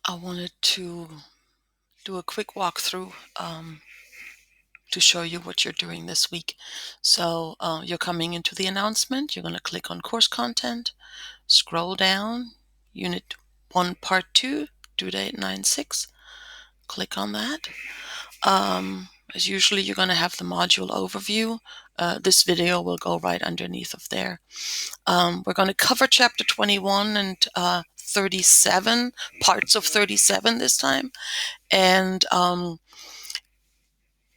I wanted to do a quick walkthrough to show you what you're doing this week. So you're coming into the announcement. You're going to click on course content, scroll down, Unit 1, Part 2, due date 9/6. Click on that. As usually, you're going to have the module overview. This video will go right underneath of there. We're going to cover Chapter 21 and 37, parts of 37 this time. And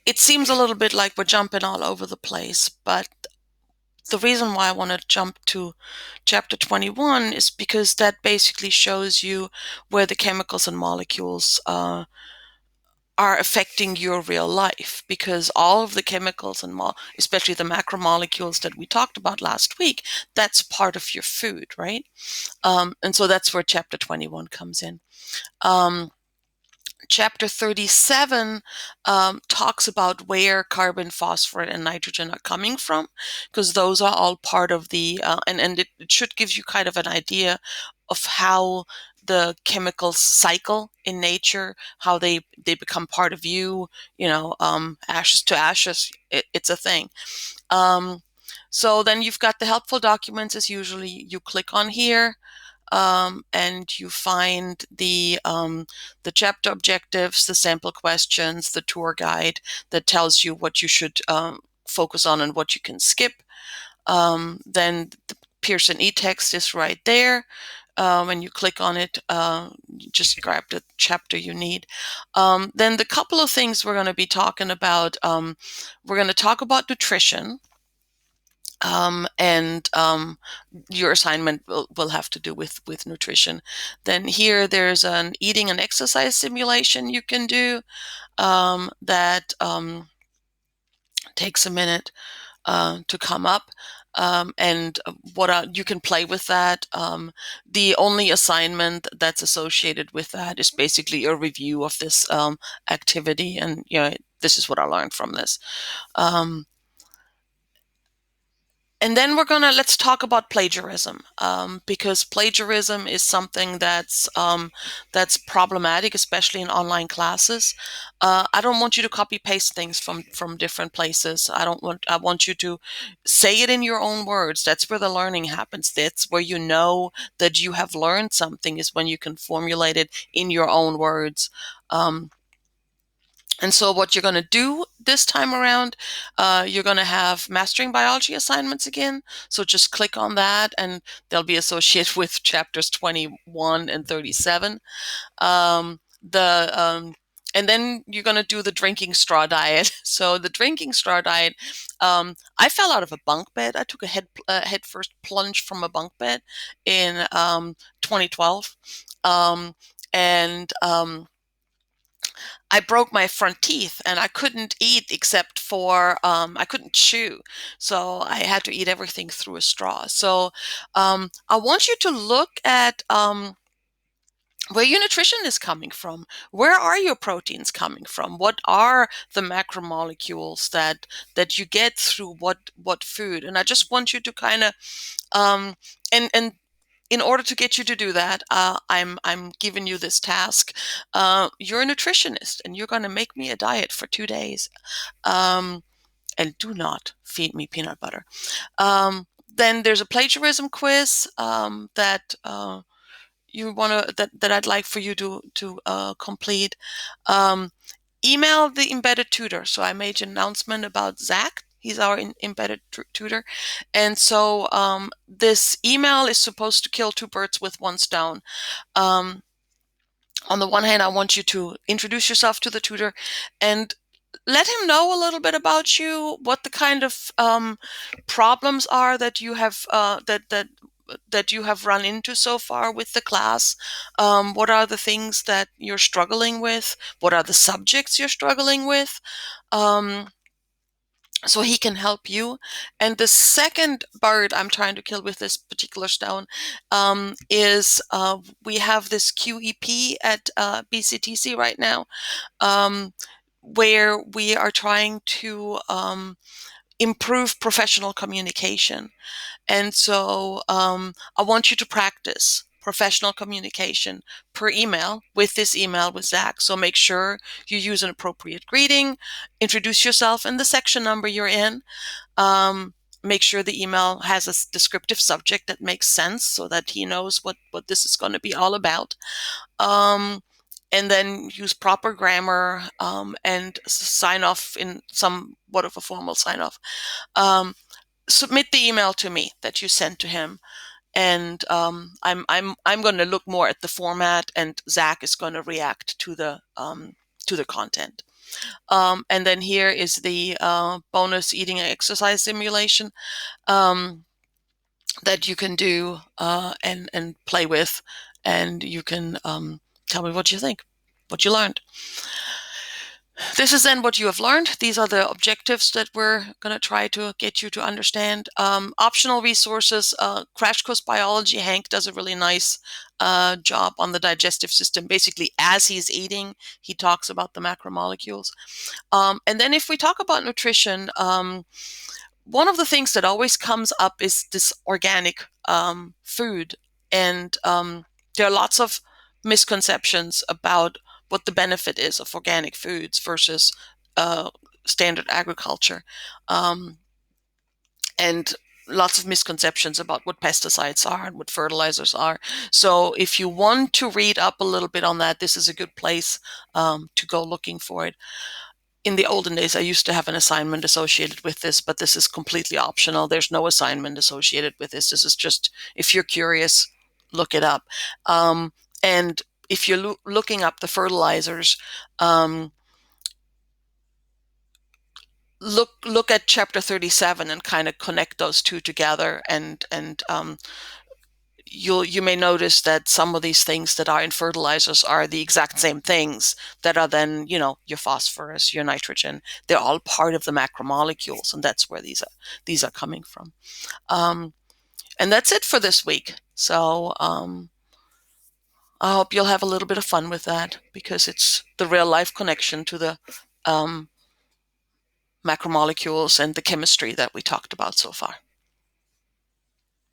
it seems a little bit like we're jumping all over the place, but the reason why I want to jump to chapter 21 is because that basically shows you where the chemicals and molecules are affecting your real life, because all of the chemicals and especially the macromolecules that we talked about last week, that's part of your food, right? And so that's where chapter 21 comes in. Chapter 37 talks about where carbon, phosphorus, and nitrogen are coming from, because those are all part of the, and it should give you kind of an idea of how the chemicals cycle in nature, how they become part of you, ashes to ashes, it's a thing. So then you've got the helpful documents as usually. You click on here. And you find the chapter objectives, the sample questions, the tour guide that tells you what you should focus on and what you can skip. Then the Pearson eText is right there. When you click on it, just grab the chapter you need. Then the couple of things we're going to be talking about, we're going to talk about nutrition. And your assignment will have to do with nutrition. Then here there's an eating and exercise simulation you can do that takes a minute to come up. And you can play with that. The only assignment that's associated with that is basically a review of this activity, and this is what I learned from this. And then let's talk about plagiarism, because plagiarism is something that's problematic, especially in online classes. I don't want you to copy paste things from different places. I want you to say it in your own words. That's where the learning happens. That's where you know that you have learned something, is when you can formulate it in your own words. And so what you're going to do this time around, you're going to have Mastering Biology assignments again. So just click on that, and they'll be associated with chapters 21 and 37. And then you're going to do the drinking straw diet. So the drinking straw diet, I fell out of a bunk bed. I took a head first plunge from a bunk bed in 2012. And I broke my front teeth, and I couldn't eat except for, I couldn't chew. So I had to eat everything through a straw. So I want you to look at where your nutrition is coming from. Where are your proteins coming from? What are the macromolecules that you get through what food? And I just want you to kind of, and in order to get you to do that, I'm giving you this task. You're a nutritionist, and you're going to make me a diet for 2 days, and do not feed me peanut butter. Then there's a plagiarism quiz that that I'd like for you to complete. Email the embedded tutor. So I made an announcement about Zach. He's our embedded tutor. And so this email is supposed to kill two birds with one stone. On the one hand, I want you to introduce yourself to the tutor and let him know a little bit about you, what the kind of problems are that you have that you have run into so far with the class. What are the things that you're struggling with? What are the subjects you're struggling with? So he can help you. And the second bird I'm trying to kill with this particular stone is we have this QEP at BCTC right now, where we are trying to improve professional communication. And so I want you to practice. professional communication per email with this email with Zach. So make sure you use an appropriate greeting, introduce yourself and the section number you're in. Make sure the email has a descriptive subject that makes sense so that he knows what this is going to be all about. And then use proper grammar and sign off in somewhat of a formal sign off. Submit the email to me that you sent to him, and I'm going to look more at the format, and Zach is going to react to the content. And then here is the bonus eating and exercise simulation that you can do and play with, and you can tell me what you think, what you learned. This is then what you have learned. These are the objectives that we're going to try to get you to understand. Optional resources, Crash Course Biology. Hank does a really nice job on the digestive system. Basically, as he's eating, he talks about the macromolecules. And then if we talk about nutrition, one of the things that always comes up is this organic food. And there are lots of misconceptions about what the benefit is of organic foods versus standard agriculture. And lots of misconceptions about what pesticides are and what fertilizers are. So if you want to read up a little bit on that, this is a good place to go looking for it. In the olden days, I used to have an assignment associated with this, but this is completely optional. There's no assignment associated with this. This is just, if you're curious, look it up. And if you're looking up the fertilizers, look at chapter 37 and kind of connect those two together, and you may notice that some of these things that are in fertilizers are the exact same things that are then, your phosphorus, your nitrogen. They're all part of the macromolecules, and that's where these are coming from. And that's it for this week. So I hope you'll have a little bit of fun with that, because it's the real life connection to the macromolecules and the chemistry that we talked about so far.